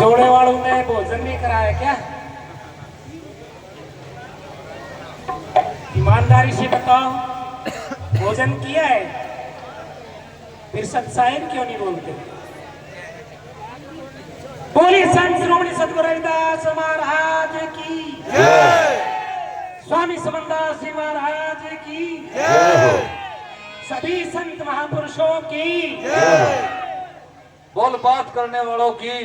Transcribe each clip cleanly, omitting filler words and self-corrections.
जोड़े वालों ने भोजन नहीं कराया क्या? ईमानदारी से बताओ, भोजन किया है? फिर सत्सायन क्यों नहीं बोलते? बोलिए संत श्रोमणी सद्गुरु रविदास महाराज की जय, स्वामी समनदास जी महाराज की जय, सभी संत महापुरुषों की जय, बोल बात करने वालों की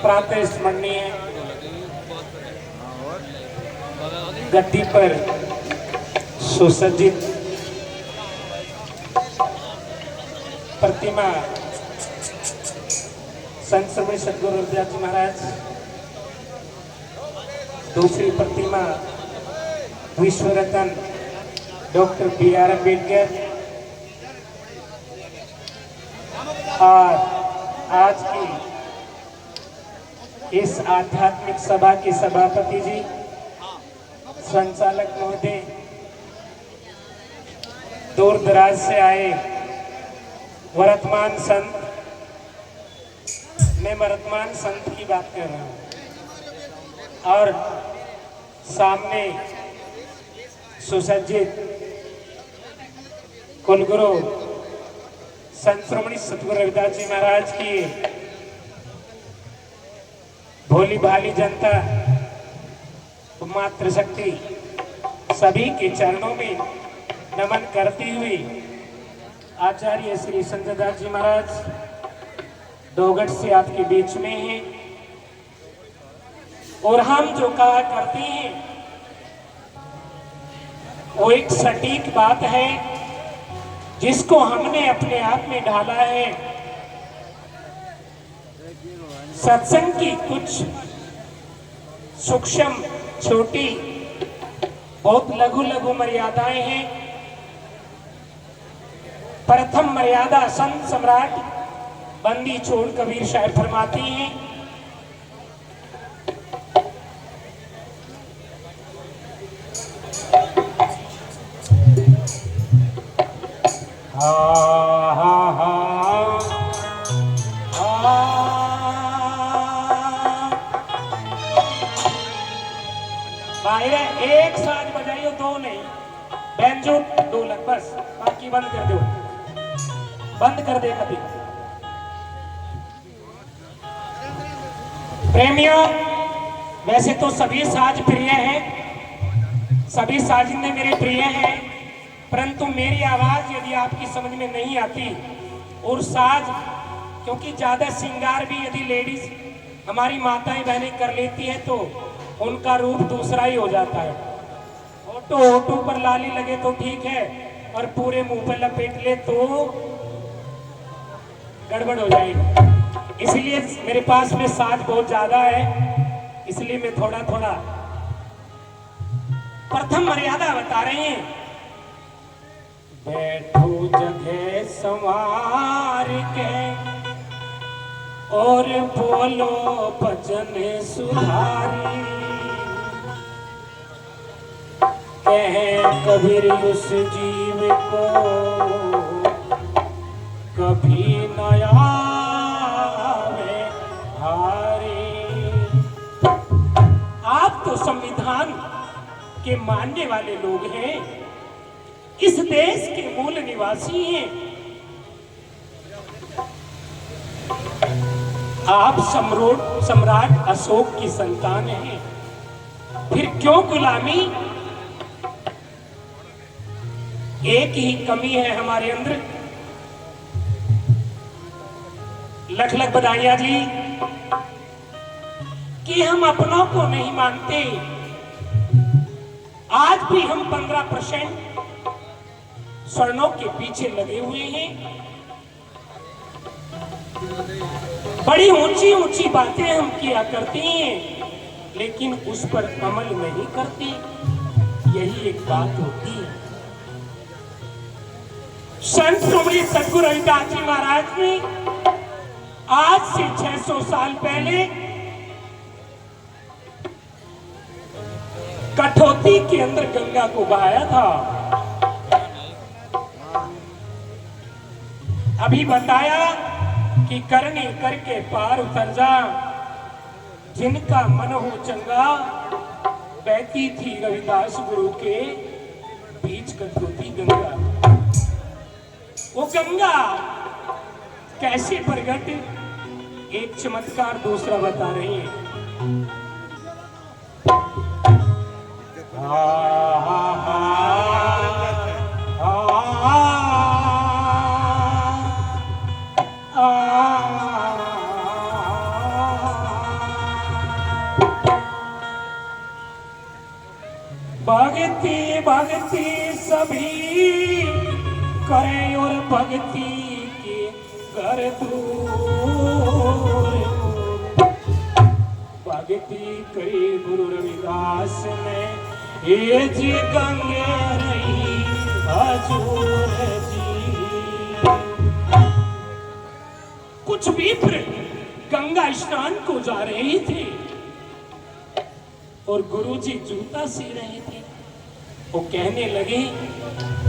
प्रातः स्मरणीय गद्दी पर सुसज्जित प्रतिमा संत श्रोमणी सद्गुरु रविदास जी महाराज, दूसरी प्रतिमा विश्व रत्न डॉक्टर बी.आर. अम्बेडकर, और आज की इस आध्यात्मिक सभा के सभापति जी, संचालक महोदय, दूर दराज से आए वर्तमान संत, मैं वर्तमान संत की बात कर रहा हूं, और सामने सुसज्जित कुलगुरु संत श्रोमणी सद्गुरु रविदास जी महाराज की भोली भाली जनता, मातृशक्ति सभी के चरणों में नमन करती हुई आचार्य श्री संत दास जी महाराज डोगट से आपके बीच में हैं, और हम जो कहा करते हैं वो एक सटीक बात है जिसको हमने अपने आप में ढाला है। सत्संग की कुछ सूक्ष्म छोटी बहुत लघु लघु मर्यादाएं हैं। प्रथम मर्यादा संत सम्राट बंदी छोड़ कबीर साहब फरमाती हैं, बाहर एक साज बजाइयो, दो नहीं, बैंजो ढोलक बस, बाकी बंद कर दो, बंद कर दे कभी। प्रेमियों, वैसे तो सभी साज प्रिय हैं, सभी साजिंदे मेरे प्रिय हैं, परंतु मेरी आवाज यदि आपकी समझ में नहीं आती, और साज क्योंकि ज्यादा श्रृंगार भी यदि लेडीज हमारी माताएं बहनें कर लेती है तो उनका रूप दूसरा ही हो जाता है। ओटो पर लाली लगे तो ठीक है, और पूरे मुंह पर लपेट ले तो गड़बड़ हो जाएगी। इसलिए मेरे पास में साज बहुत ज्यादा है, इसलिए मैं थोड़ा थोड़ा प्रथम मर्यादा बता रहे हैं। बैठो जगह संवार के और बोलो भजन सुधारी, कहे कबीर उस जीव को कभी नया हारी। आप तो संविधान के मानने वाले लोग हैं, इस देश के मूल निवासी हैं, आप सम्राट अशोक की संतान हैं, फिर क्यों गुलामी? एक ही कमी है हमारे अंदर। लख लख बधाइयां जी कि हम अपनों को नहीं मानते। आज भी हम 15% स्वर्णों के पीछे लगे हुए हैं। बड़ी ऊंची ऊंची बातें हम किया करते हैं, लेकिन उस पर अमल नहीं करते। यही एक बात होती है। संत श्रोमणी सद्गुरु रविदास जी महाराज ने आज से 600 साल पहले कठौती के अंदर गंगा को बहाया था। अभी बताया कि करनी करके पार उतर जा, जिनका मन हो चंगा, बहती थी रविदास गुरु के बीच कटोती गंगा। वो गंगा कैसे प्रगट, एक चमत्कार दूसरा बता रही है। भक्ति भक्ति सभी करें और भक्ति के कर दूर, भक्ति करी गुरु रविदास ने, ये जी गंगे रही हजूर जी। कुछ विप्र गंगा स्नान को जा रहे थे और गुरुजी जूता सी रहे थे। वो कहने लगे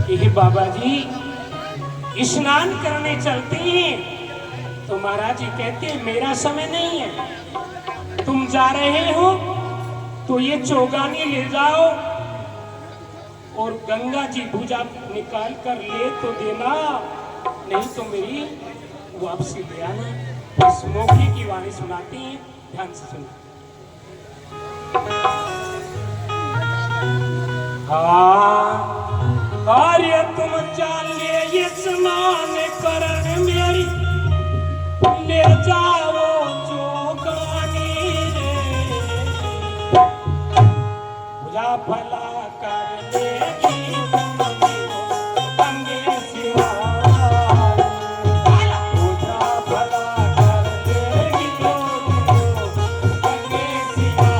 कि हे बाबा जी स्नान करने चलते हैं, तो महाराज जी कहते हैं मेरा समय नहीं है, तुम जा रहे हो तो ये चौगानी ले जाओ और गंगा जी भुजा निकाल कर ले तो देना, नहीं तो मेरी वापसी ले आना। इस मौके की वाणी सुनाती हैं, ध्यान से सुनो। कार्य तुम चाले ये स्नान करण मेरी, ले जाओ चौगानी रे, पूजा भला कर देगी गंगे सिवा, पूजा भला कर देगी गंगे सिवा।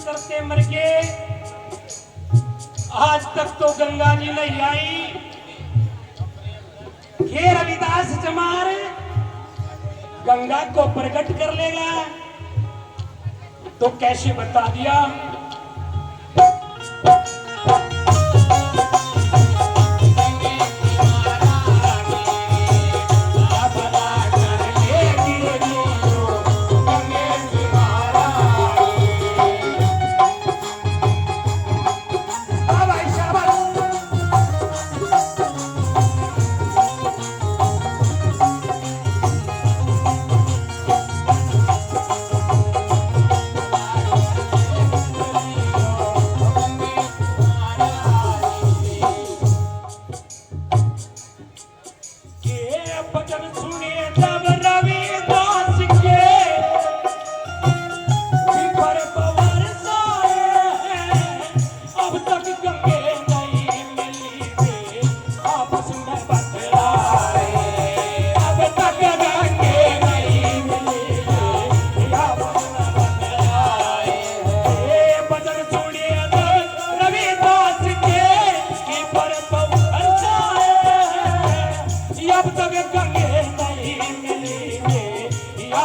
करते मर गए, आज तक तो गंगा जी नहीं आई। हे रविदास चमार गंगा को प्रकट कर लेगा तो कैसे बता दिया।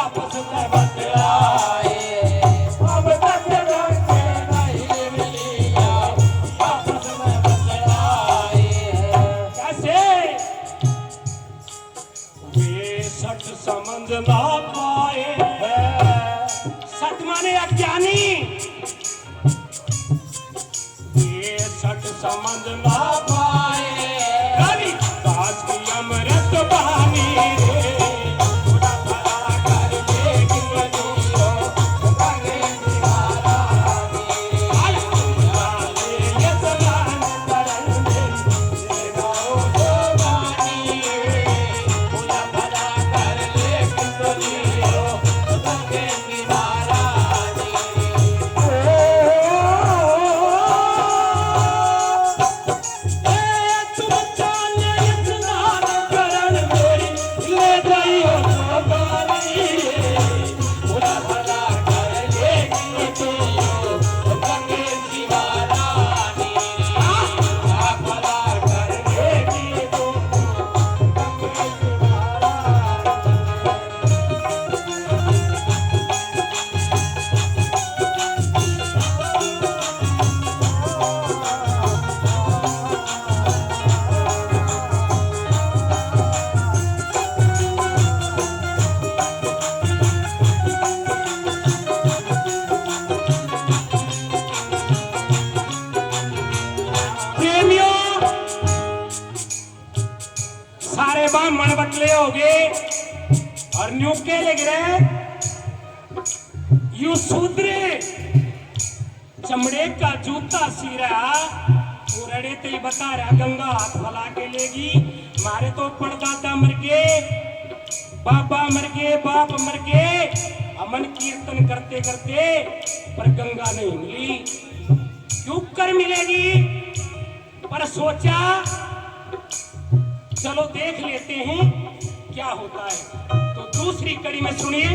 आपस में बतलाए, अब तक ढंग से नहीं मिली यार, आपस में बतलाए। कैसे वे सच समझ ना पाए, सच माने अज्ञानी, ये सच समझ ना पाए, कभी काश की अमृत पानी रे, थोड़ा भरा कर लेगी मजूरो, रंगे दीवारा रे, डाले ये सलान तरन में, ये गाओ जो गानी रे, थोड़ा भरा कर लेगी मजूरो, रंगे दीवारा रे। सारे ब्राह्मण बटले हो गए और न्यूके लग रहे, यू शूद्रे चमड़े का जूता सीरा उड़े ते बता रहा गंगा हाथ फैला के लेगी, मारे तो पड़दादा मर गए, बाबा मर गए, बाप मर गए, अमन कीर्तन करते करते पर गंगा नहीं मिली, क्यों कर मिलेगी, पर सोचा चलो देख लेते हैं क्या होता है। तो दूसरी कड़ी में सुनिए,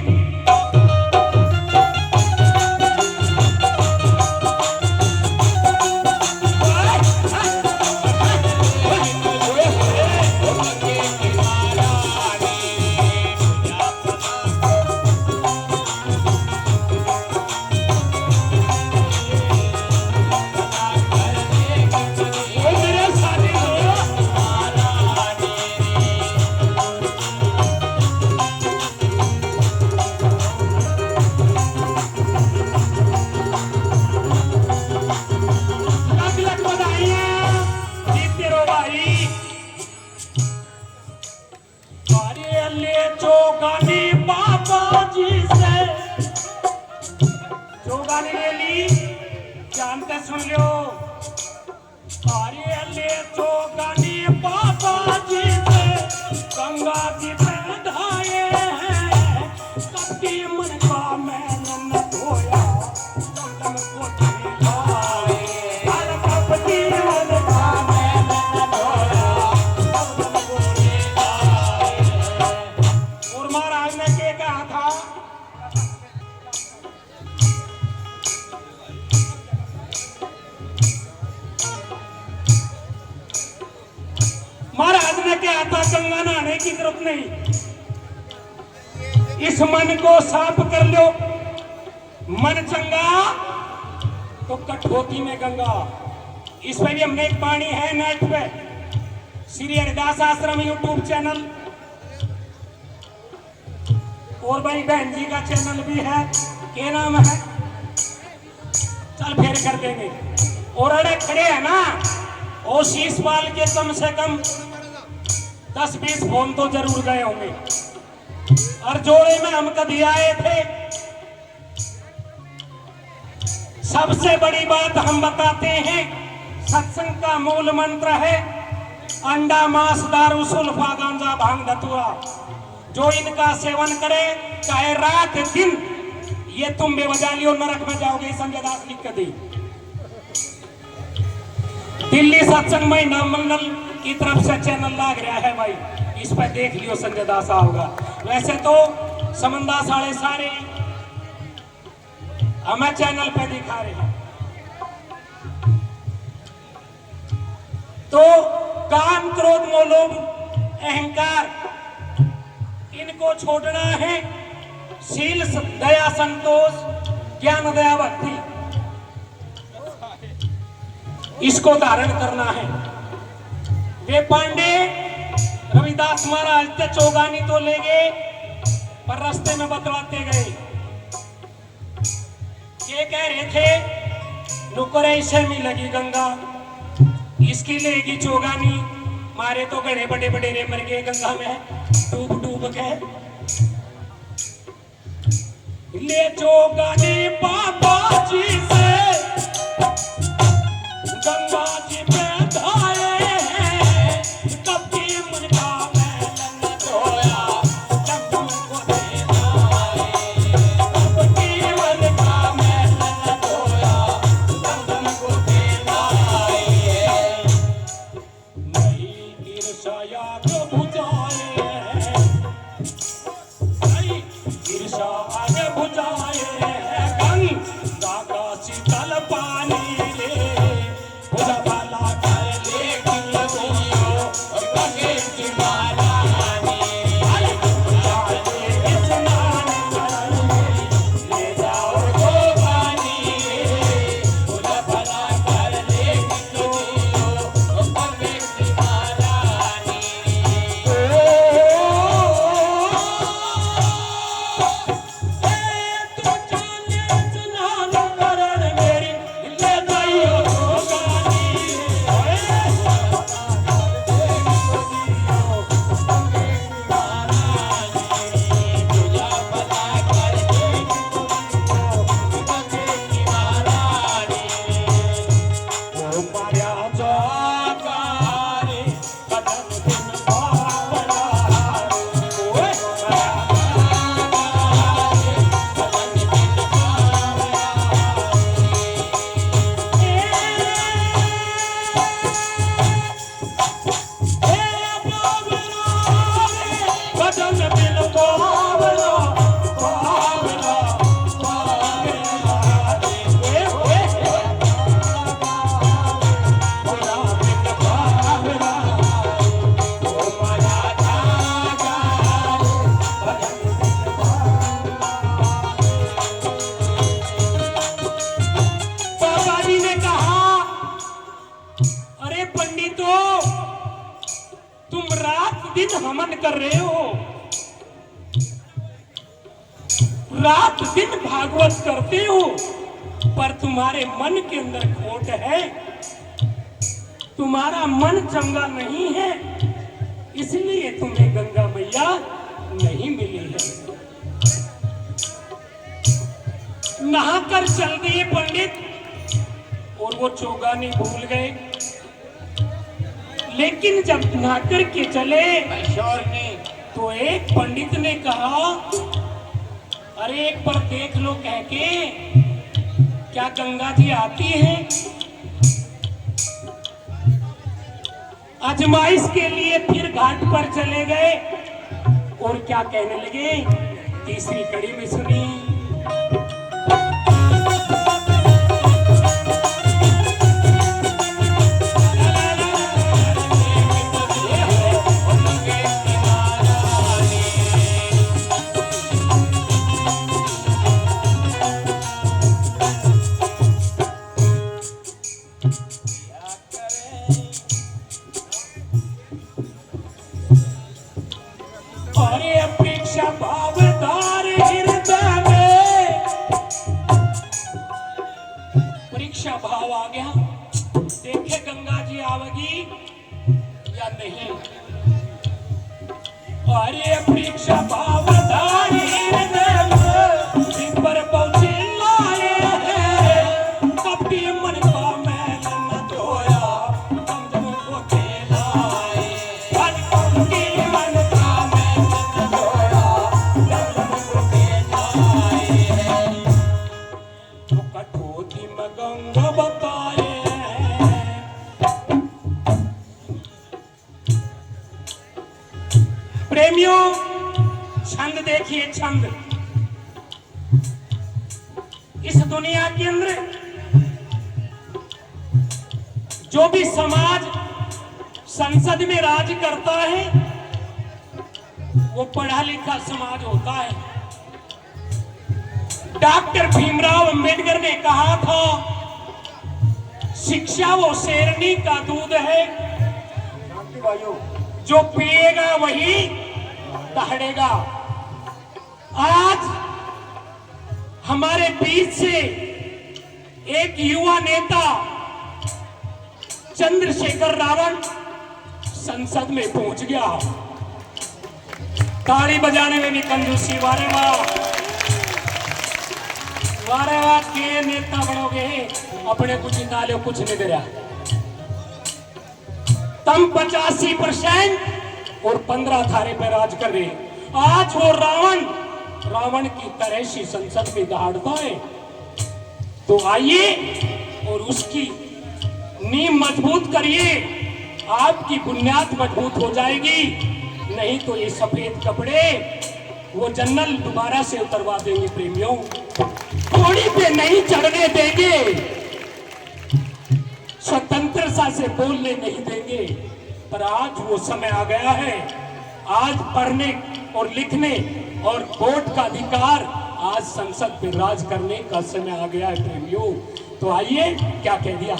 जोगानी ले ली, जानते सुन लो, अरे ले जोगानी बाबा जी से गंगा जी पे ढाए हैं, कभी मन का मैंने न धोया, दम को ठिकाए, हर कभी मन का मैंने न धोया, दम को ठिकाए। और महाराज ने क्या कहा था, महाराज ने क्या था, गंगा नहाने की जरूरत नहीं, इस मन को साफ कर लो, मन चंगा तो कठौती में गंगा। इस पे भी हमने एक वाणी है नेट पे, श्री हरिदास आश्रम यूट्यूब चैनल, और भाई बहन जी का चैनल भी है, क्या नाम है, चल फेर कर देंगे। और अड़े खड़े है ना, और शीश पाल के कम से कम 10-20 फोन तो जरूर गए होंगे, और जोड़े में हम कभी आए थे। सबसे बड़ी बात हम बताते हैं, सत्संग का मूल मंत्र है अंडा मांस दारू सुल्फा गांजा भांग धतूरा, जो इनका सेवन करे चाहे रात दिन, ये तुम बेवजह लियो नरक में जाओगे, संजय दास लिख के दी। दिल्ली सत्संग महिला मंडल की तरफ से चैनल लाग रहा है भाई, इस पर देख लियो, संजय दास होगा। वैसे तो समनदास वाले सारे हमें चैनल पे दिखा रहे हैं। तो काम क्रोध मोह लोभ अहंकार, इनको छोड़ना है शील दया संतोष ज्ञान दया भक्ति, इसको धारण करना है। वे पांडे रविदास महाराज ते चौगानी तो ले गए, पर रास्ते में बतलाते गए। ये कह रहे थे नुकर ऐसे में लगी गंगा, इसकी लेगी चौगानी, मारे तो गड़े बड़े बड़े रे मर गए गंगा में डूब डूब के। ले चौगानी बाबा जी से गंगा जी पे धाये, कभी मन का मैलन धोया, जब को देना कभी मन का मैलन धोया, जब को देना नहीं ईर्ष्या को बुझाए, नहीं ईर्ष्या आगे बुझाए, गंगा का शीतल पानी हमन कर रहे हो, रात दिन भागवत करते हो, पर तुम्हारे मन के अंदर खोट है, तुम्हारा मन चंगा नहीं है, इसलिए तुम्हें गंगा मैया नहीं मिली है। नहाकर चल दिए पंडित और वो चौगानी भूल गए, लेकिन जब नहाकर के चले तो एक पंडित ने कहा, अरे एक बार देख लो कह के, क्या गंगा जी आती है? आजमाइश के लिए फिर घाट पर चले गए और क्या कहने लगे, तीसरी कड़ी में सुनी। परीक्षा भाव आ गया, देखे गंगा जी आवेगी या नहीं। अरे परीक्षा भाव धारी पर पहुंचे लाए, कभी मन का मैलन धोया, हम जब को लाए, कभी मन का मैलन धोया, जब को लाए। तो कठोती में गंगा बताए, प्रेमियों छंद देखिए, छंद इस दुनिया के अंदर जो भी समाज संसद में राज करता है वो पढ़ा लिखा समाज होता है। डॉक्टर भीमराव अंबेडकर ने कहा था, शिक्षा वो शेरनी का दूध है, जो पिएगा वही दहाड़ेगा। आज हमारे बीच से एक युवा नेता चंद्रशेखर रावण संसद में पहुंच गया। ताली बजाने में भी कंजूसी, वारे वाह, वारे वाह, के नेता बनोगे, अपने कुछ निकाले कुछ नहीं दे रहा। तुम 85% और 15 थारे पे राज कर रहे। आज वो रावण की तरह से संसद में दहाड़ता है। तो आइए और उसकी नींव मजबूत करिए, आपकी बुनियाद मजबूत हो जाएगी। नहीं तो ये सफेद कपड़े वो जनरल दोबारा से उतरवा देंगे प्रेमियों, घोड़ी पे नहीं चढ़ने देंगे, स्वतंत्रता से बोलने नहीं देंगे। पर आज वो समय आ गया है, आज पढ़ने और लिखने और वोट का अधिकार, आज संसद में राज करने का समय आ गया है प्रेमियों। तो आइए, क्या कह दिया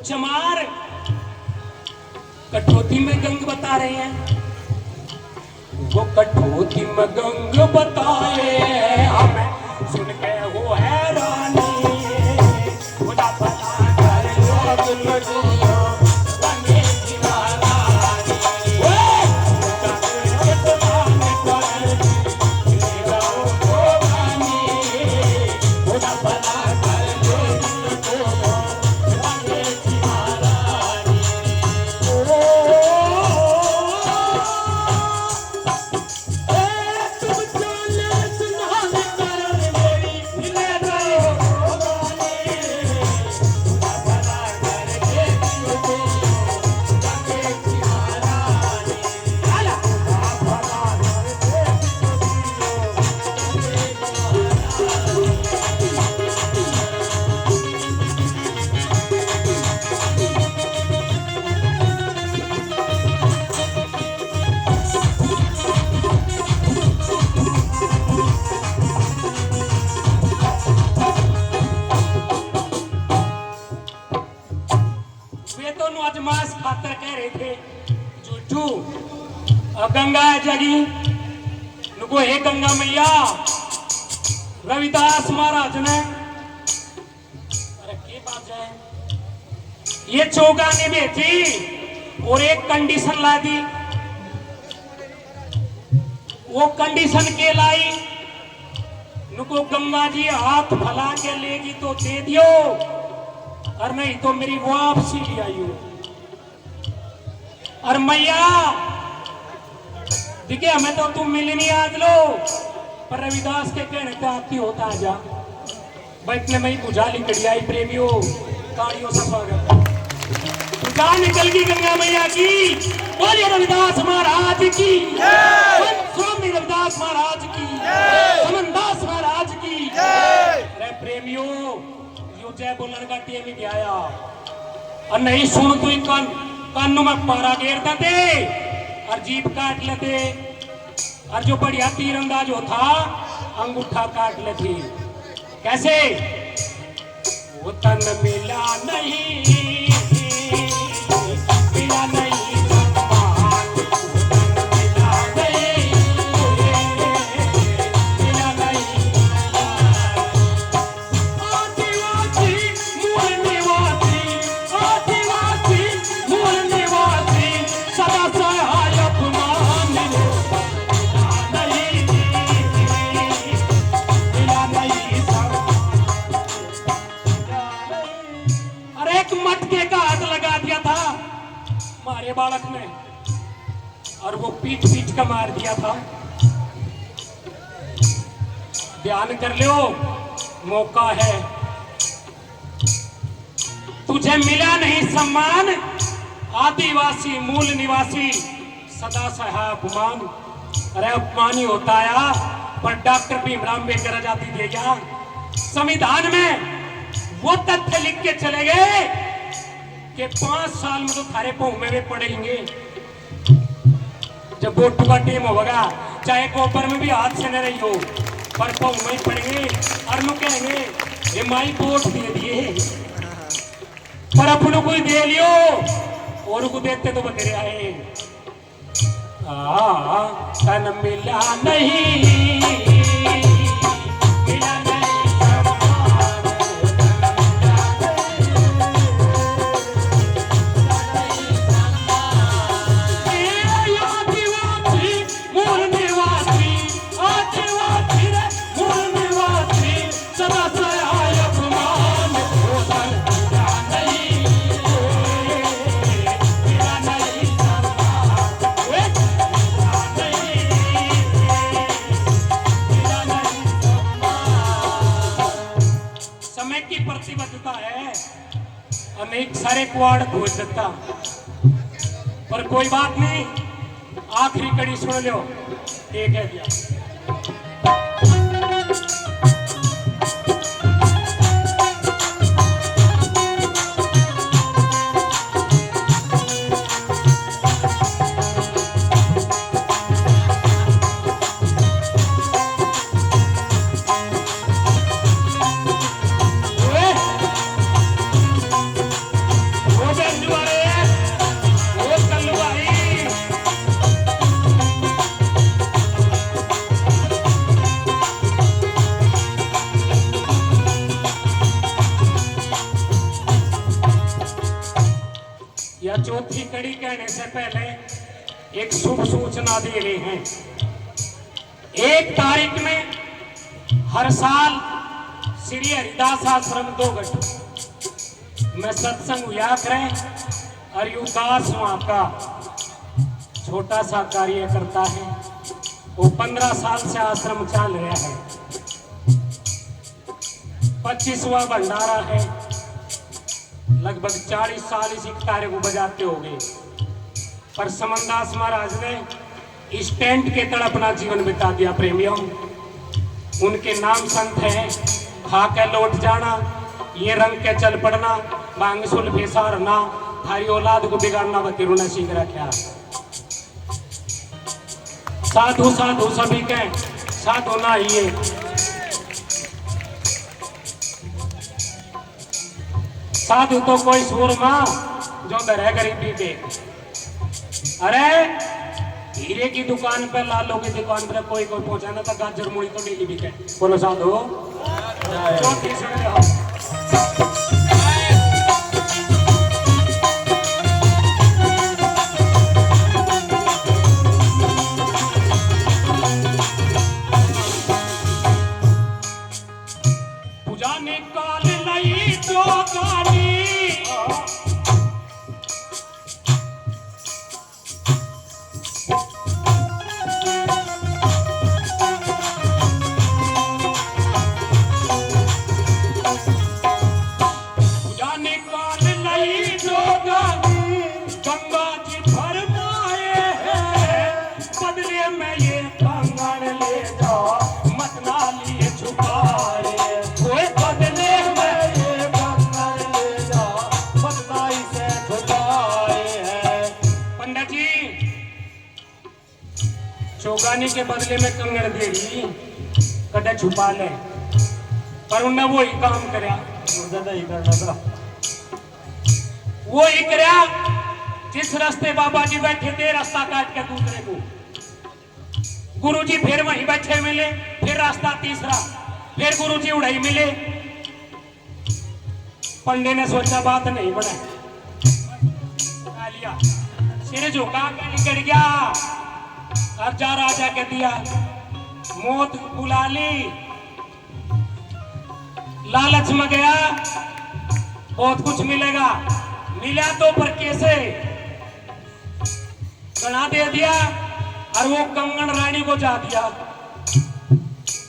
चमार कठौती में गंग बता रहे हैं। वो कठौती में गंग बताए हमें, सुन के वो हैरानी, खुदा भला कर लो अजमास खातर कह रहे थे जूठू गंगा जगी नुको, हे गंगा मैया, रविदास महाराज ने, अरे के बात है, ये चौगाने भेजी और एक कंडीशन ला दी। वो कंडीशन के लाई, नुको गंगा जी हाथ फैला के लेगी तो दे दियो, और नहीं तो मेरी वापसी ले आई हो। और मैया दिखे हमें तो तुम मिली नहीं आज लो, पर रविदास के कहने पे आपकी होता है जा बैठने में ही बुझा लिकड़ी आई प्रेमियों, ताड़ियों से स्वागत। बुझा निकल गई गंगा मैया की, बोलिए रविदास महाराज की, स्वामी रविदास महाराज की, समनदास महाराज की। अरे प्रेमियों, यो जय बोलने का टीम ही आया, और नहीं सुन तो कानों में पारा घेर देते और जीप काट लेते, और जो बढ़िया तीरंदाज जो था अंगूठा काट लेते। कैसे? वो तन मिला नहीं, मिला नहीं ये बालक ने, और वो पीट पीट का मार दिया था। ध्यान कर लो, मौका है। तुझे मिला नहीं सम्मान, आदिवासी मूल निवासी सदा सहा अपमान। अरे अपमान ही होता है, पर डॉक्टर भीमराव अम्बेडकर आजादी दे गया। संविधान में वो तथ्य लिख के चले गए कि 5 साल में तो थारे पाँव में भी पड़ेंगे। जब वोट का टीम होगा, चाहे गोबर में भी हाथ से न रही हो, पर पाँव में ही पड़ेंगे। और लोग कहेंगे ये माई वोट दे दिए, पर अपनों को ही दे लियो, और को देते तो बतेरे आए। तन मिला नहीं, मिला नहीं सम्मान, ये आदिवासी मूल निवासी, आदिवासी रे मूल निवासी सदा सहाय अपमान। प्रतिबद्धता है, अनेक सारे क्वाड खोज सकता, पर कोई बात नहीं। आखिरी कड़ी सुन लो, एक है दिया। या चौथी कड़ी कहने से पहले एक शुभ सूचना दे रहे हैं। 1 तारीख में हर साल श्री हरिदास आश्रम 2 में सत्संग हुआ करें, और युवदास वहां का छोटा सा कार्य करता है। वो 15 साल से आश्रम चल रहा है। 25वां भंडारा है। लगभग 40 साल इसी तारे को बजाते हो गए, पर समनदास महाराज ने स्टैंड के तरह अपना जीवन बिता दिया। प्रेमियों, उनके नाम संत है खा के लौट जाना, ये रंग के चल पड़ना, मांग सुल्फे सारना, थारी औलाद को बिगाड़ना बतिरु ने सीख रखा। साधु साधु सभी के साधु ना ही साधु तो कोई सूरमा जो दर गरीबी पे। अरे हीरे की दुकान पे, लालों की दुकान पे कोई पहुंचा ना, तो गाजर मूली तो डेली बिके। बोलो साधु। पूजा ने काल लाई जो गानी, गंगा जी फरमाए हैं, बदले में ये कंगन ले जाओ, मत ना लिए छुपाए। बदले में ये कंगन ले जाओ, मत ना इसे छुपाए हैं। पंडित जी चौगानी के बदले में कंगन दे दी, कदे छुपा ले, पर उन्हें वो ही काम करया, नहीं करना था। वो ही करया जिस रास्ते बाबा जी बैठे थे, रास्ता काट के दूसरे को गुरुजी फिर वहीं बैठे मिले, फिर रास्ता तीसरा, फिर गुरुजी उड़ाई मिले। पंडे ने सोचा बात नहीं बना, लिया सिर झुका के निकल गया, और जा राजा के दिया मौत बुला ली। लालच में गया, बहुत कुछ मिलेगा, मिला तो पर कैसे, गणा दे दिया और वो कंगन रानी को जा दिया।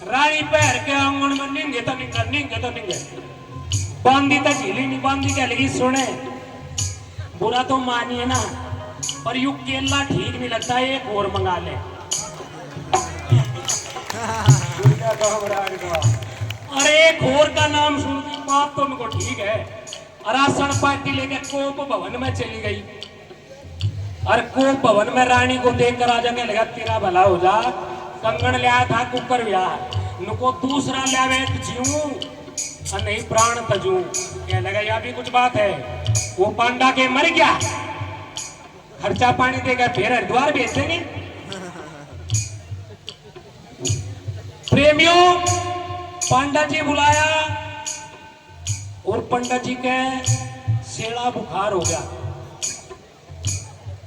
रानी पैर के आंगन में निंगे तो निंगे बांधी तो झीली नहीं बांधी क्या लगी सुने बुरा तो मानिए ना पर यू केला ठीक नहीं लगता एक और मंगा ले। अरे एक और का नाम सुन की बात तो उनको ठीक है। राशन पार्टी लेके कोप भवन में चली गई और कोप भवन में रानी को देखकर राजा के लगा तेरा भला हो जा कंगन ले आया था कुकर ब्याह नुको दूसरा ले आवे जीव नहीं प्राण तजू क्या लगा यह भी कुछ बात है। वो पांडा के मर गया खर्चा पानी देगा फिर हरिद्वार भेज देंगे। प्रेमियों पांडा जी बुलाया और पंडित जी के सेड़ा बुखार हो गया।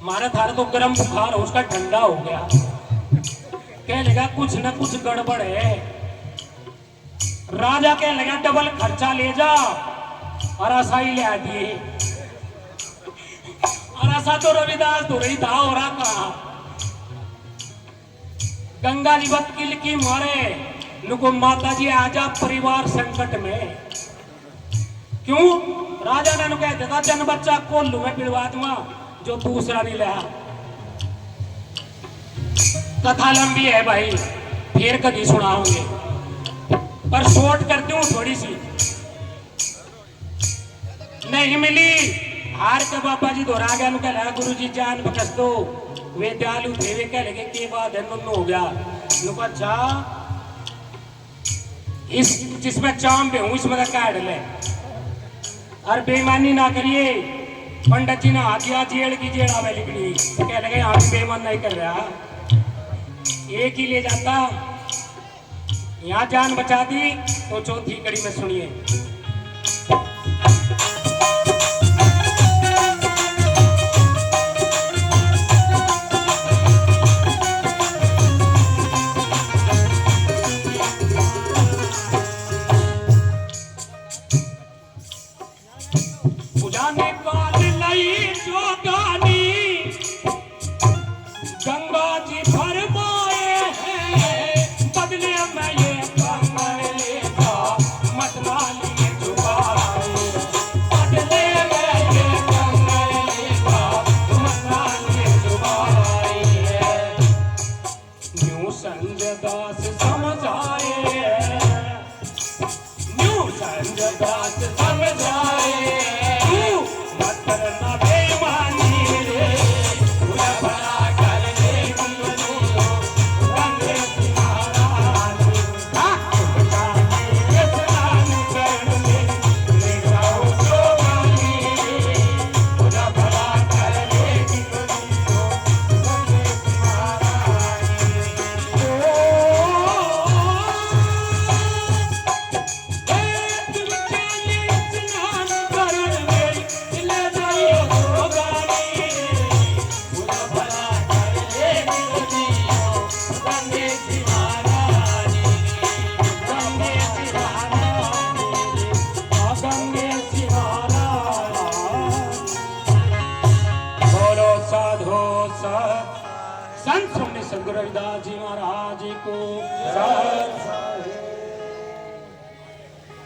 मारा थारा तो गर्म बुखार हो उसका ठंडा हो गया। कह लगा कुछ न कुछ गड़बड़ है। राजा कह लगा डबल खर्चा ले जा और असाई ले आ दिए और ऐसा तो रविदास तो रही था और कहा गंगा जी वकील की मारे नुको माता जी आजा परिवार संकट में क्यों राजा ने नु कह देता जन बच्चा कोल्लू में पिलवा दूंगा जो दूसरा नहीं लिया। कथा लंबी है भाई फिर कभी सुनाओगे पर शॉर्ट करती हूँ थोड़ी सी। नहीं मिली हार के बाबा जी दोहरा गया नु कह गुरु जी जान बकस दो वे दयालु थे वे कह लगे के बाद हो गया नुको अच्छा इस जिसमें चाम पे हूं इसमें काट ले और बेईमानी ना करिए। पंडित जी ने हाथ दिया जेड़ की जेड़ आवे लिखनी तो कह लगे हम बेईमान नहीं कर रहा एक ही ले जाता यहाँ जान बचा दी। तो चौथी कड़ी में सुनिए गंगा जी फरमाए हैं बदले में ये कंगन लेगा मतला लिए जुबान बदले में ये कंगन लेगा मतला लिए जुबान न्यू संजय दास समझाए न्यू संजय दास समझाए मत करना बेईमानी रे बुरा भला संत सुमने सदगुरु रविदास जी महाराज को